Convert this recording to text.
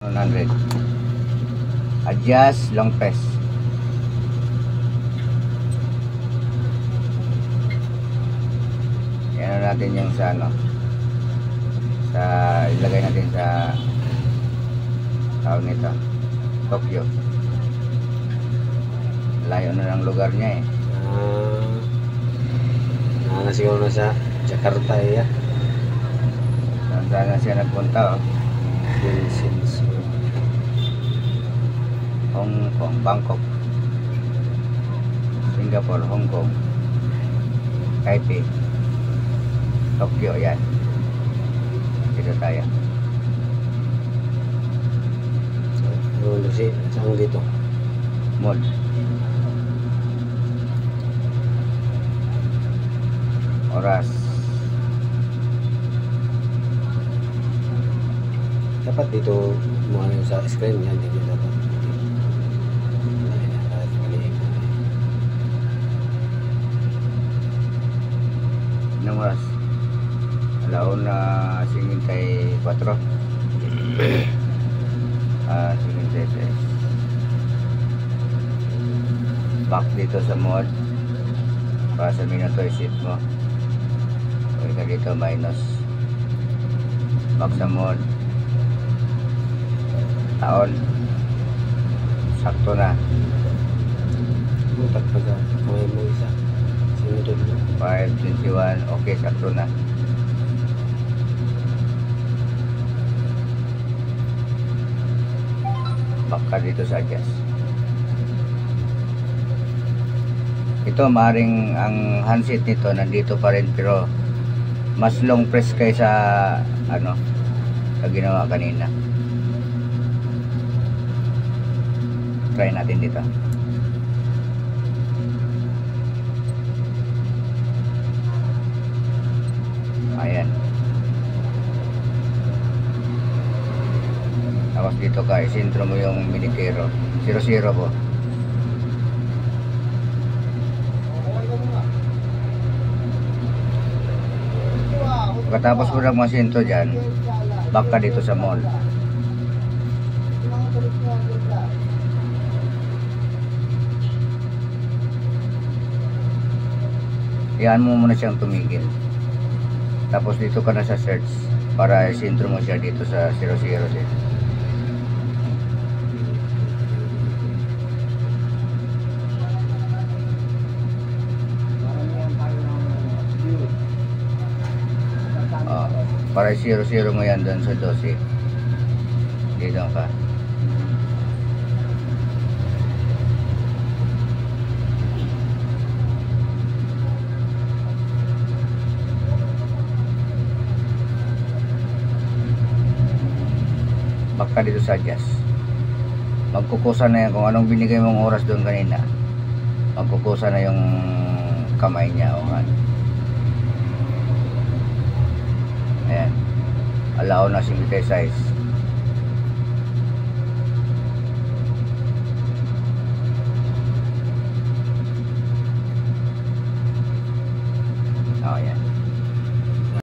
100. Adjust long press. Yan natin yung sa ano. Sa ilagay natin sa tawag nito. Tokyo. Layo na ng lugar niya eh. Siguro na sa Jakarta eh. Saan na siya nagpunta oh. Hong Kong, Bangkok, Singapore, Hong Kong, Taipei, Tokyo, yan. Dito tayo. Saan dito? Mall. Oras. Dapat dito mo ano sa screen yan, dito dapat. Anong oras? Alaon na 54. 56. Back dito sa mode para sa minuto isip mo. Pwede ka dito minus. Back sa mode. Taon. Sakto na. Butak pa sa kamay mo isa. Sinunod mo. 5:21. Okay, sakto na. Back ka dito sa adjust. Ito maring ang handset nito nandito pa rin pero mas long press kaysa ano sa ginawa kanina. Try natin dito. Ayan. Tapos dito ka, isintro mo yung minikero. 00 po. Pagkatapos mo ng masintro dyan, back ka dito sa mall. Iyan mo muna siyang tumigil. Tapos dito ka na sa search para isintro mo siya dito sa 00 din. Para 00 mo yan doon sa 12. Dito ka. Baka dito sa adjust. Magkukusa na yan kung anong binigay mong oras doon kanina. Magkukusa na yung kamay niya o ano. Ayan. Allow na 56.